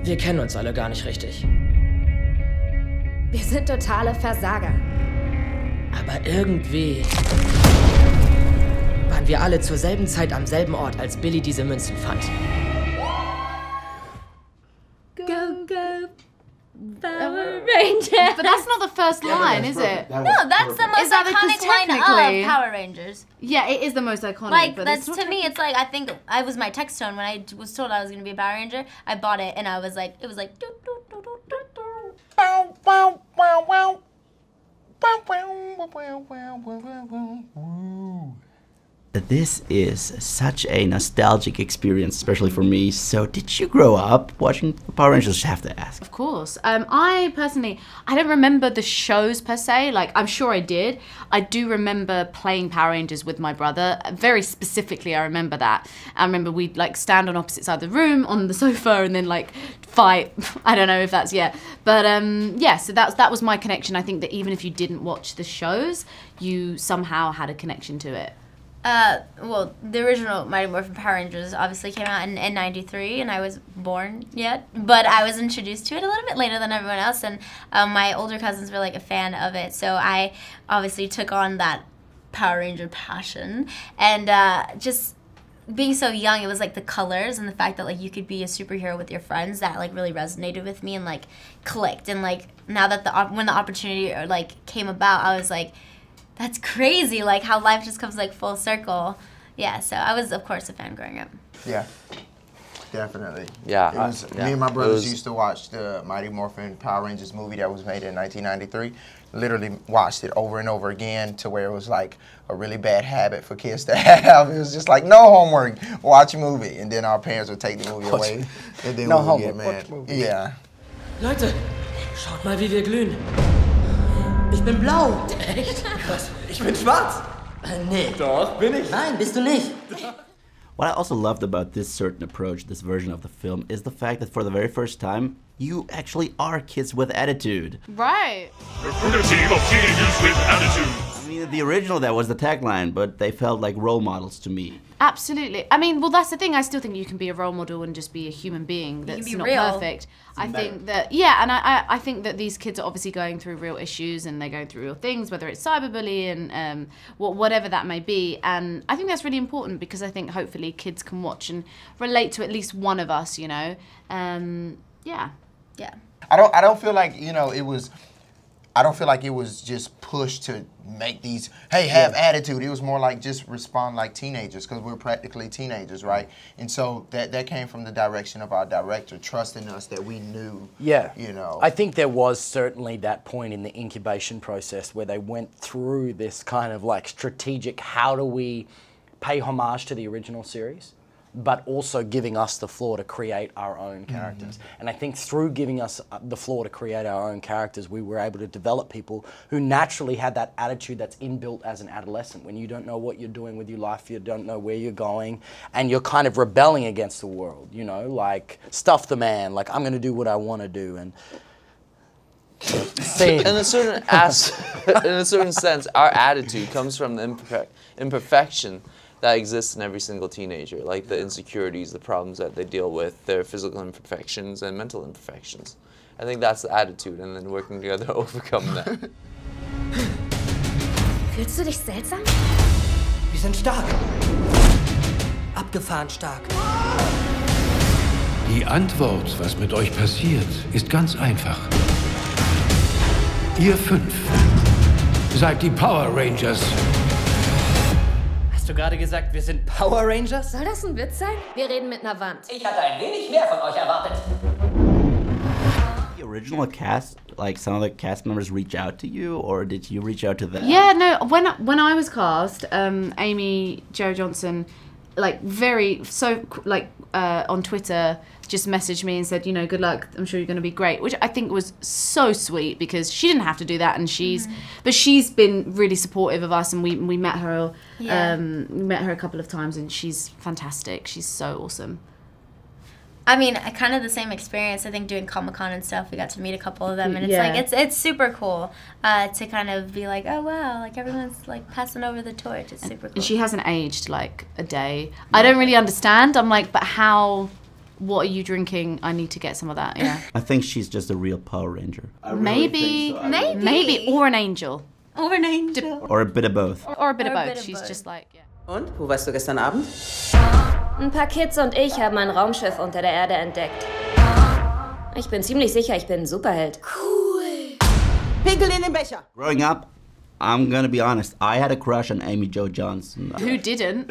Wir kennen uns alle gar nicht richtig. Wir sind totale Versager. Aber irgendwie waren wir alle zur selben Zeit am selben Ort, als Billy diese Münzen fand. Go, go, Power Rangers. But that's not the first line, is it? No, that's the most iconic line of Power Rangers. Yeah, it is the most iconic. Like, but that's, to me, it's like, I think, I was my text tone when I was told I was going to be a Power Ranger. I bought it, and I was like, it was like, doo, doo, doo, doo, doo, doo. Bow, bow, bow, wow. Bow, bow, bow, bow, bow, bow, bow. This is such a nostalgic experience, especially for me. So did you grow up watching Power Rangers? I have to ask. Of course. I personally, I don't remember the shows per se. Like, I'm sure I did. I do remember playing Power Rangers with my brother. Very specifically, I remember that. I remember we'd like stand on opposite sides of the room on the sofa and then like fight. I don't know if that's yet. But yeah, so that was my connection. I think that even if you didn't watch the shows, you somehow had a connection to it. Well, the original Mighty Morphin Power Rangers obviously came out in '93, and I was born yet, but I was introduced to it a little bit later than everyone else, and my older cousins were like a fan of it, so I obviously took on that Power Ranger passion, and just being so young, it was like the colors and the fact that like you could be a superhero with your friends that like really resonated with me and like clicked, and like now that when the opportunity like came about, I was like, that's crazy, like how life just comes like full circle. Yeah, so I was of course a fan growing up. Yeah, definitely. Yeah. It was, me and my brothers used to watch the Mighty Morphin Power Rangers movie that was made in 1993. Literally watched it over and over again to where it was like a really bad habit for kids to have. It was just like, no homework, watch a movie. And then our parents would take the movie away. And then No we would get homework, mad. Yeah. Leute, schaut mal, wie wir glühen. Ich bin blau. Echt? Was? Ich bin schwarz. Nee. Doch, bin ich. Nein, bist du nicht. What I also loved about this certain approach, this version of the film, is the fact that for the very first time, you actually are kids with attitude. Right. We're a team of teenagers with attitude. I mean, the original, that was the tagline, but they felt like role models to me. Absolutely. I mean, well, that's the thing. I still think you can be a role model and just be a human being that's not real. perfect. I think that, yeah, and I think that these kids are obviously going through real issues and they're going through real things, whether it's cyberbullying and whatever that may be. And I think that's really important because I think hopefully kids can watch and relate to at least one of us, you know. Yeah. Yeah. I don't feel like, you know, I don't feel like it was just pushed to make these, hey, have attitude. It was more like just respond like teenagers because we're practically teenagers, right? And so that came from the direction of our director, trusting us that we knew, you know. I think there was certainly that point in the incubation process where they went through this kind of like strategic, how do we pay homage to the original series, but also giving us the floor to create our own characters. And I think through giving us the floor to create our own characters, we were able to develop people who naturally had that attitude that's inbuilt as an adolescent. When you don't know what you're doing with your life, you don't know where you're going, and you're kind of rebelling against the world, you know, like stuff the man, like I'm gonna do what I wanna do. And in a certain sense, our attitude comes from the imperfection that exists in every single teenager, like the insecurities, the problems that they deal with, their physical imperfections and mental imperfections. I think that's the attitude, and then working together to overcome that. Fühlst du dich seltsam? Wir sind stark. Abgefahren stark. Die Antwort, was mit euch passiert, ist ganz einfach. Ihr 5 seid die Power Rangers. Hast du gerade gesagt, wir sind Power Rangers? Soll das ein Witz sein? Wir reden mit einer Wand. Ich hatte ein wenig mehr von euch erwartet. The original cast, like some of the cast members reach out to you, or did you reach out to them? Yeah, no, when I was cast, Amy Jo Johnson, like on Twitter, just messaged me and said, you know, good luck, I'm sure you're going to be great, which I think was so sweet because she didn't have to do that, and but she's been really supportive of us, and we met her, we met her a couple of times, and she's fantastic. She's so awesome. I mean, kind of the same experience. I think doing Comic-Con and stuff, we got to meet a couple of them, and it's like it's super cool to kind of be like, oh wow, like everyone's like passing over the torch. It's super cool. And she hasn't aged like a day. I don't really understand. I'm like, but how what are you drinking? I need to get some of that, yeah. I think she's just a real Power Ranger. Maybe, or an angel. Or an angel. Or a bit of both. Or a bit of both. She's just like, yeah. Und, wo warst du gestern Abend? Ein paar Kids und ich haben ein Raumschiff unter der Erde entdeckt. Ich bin ziemlich sicher, ich bin ein Superheld. Cool. Pinkel in den Becher. Growing up, I'm gonna be honest, I had a crush on Amy Jo Johnson. Who didn't?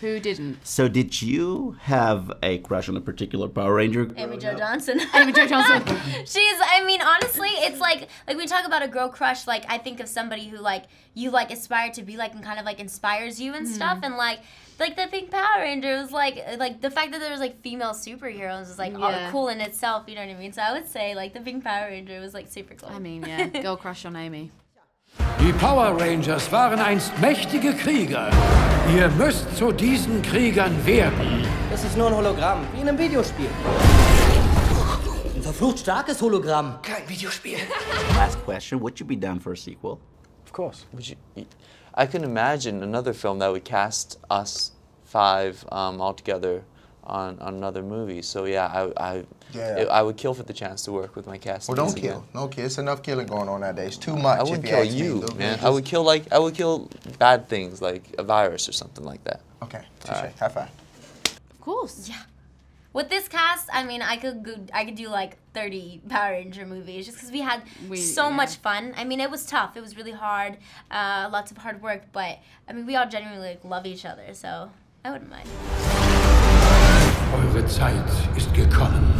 Who didn't? So did you have a crush on a particular Power Ranger? Amy Jo Johnson. Amy Jo Johnson. She's, I mean, honestly, it's like we talk about a girl crush, like, I think of somebody who, like, you, like, aspire to be like and kind of, like, inspires you and stuff, and, like the Pink Power Ranger was, like, the fact that there was, like, female superheroes is, like, all cool in itself, you know what I mean? So I would say, like, the Pink Power Ranger was, like, super cool. I mean, yeah, girl crush on Amy. Die Power Rangers waren einst mächtige Krieger. Ihr müsst zu diesen Kriegern werden. Das ist nur ein Hologramm, wie in einem Videospiel. Ein verflucht starkes Hologramm. Kein Videospiel. Last question, would you be down for a sequel? Of course. I can imagine another film that would cast us 5 all together on another movie. So yeah, I would kill for the chance to work with my cast. Well, don't kill. No kill. It's enough killing going on nowadays. Too much. I wouldn't kill you, man. I would kill bad things like a virus or something like that. Okay. Right. High five. Of course. Yeah. With this cast, I mean, I could do like 30 Power Ranger movies just because we had so much fun. I mean, it was tough. It was really hard. Lots of hard work, but I mean, we all genuinely like, love each other, so I wouldn't mind. Eure Zeit ist gekommen.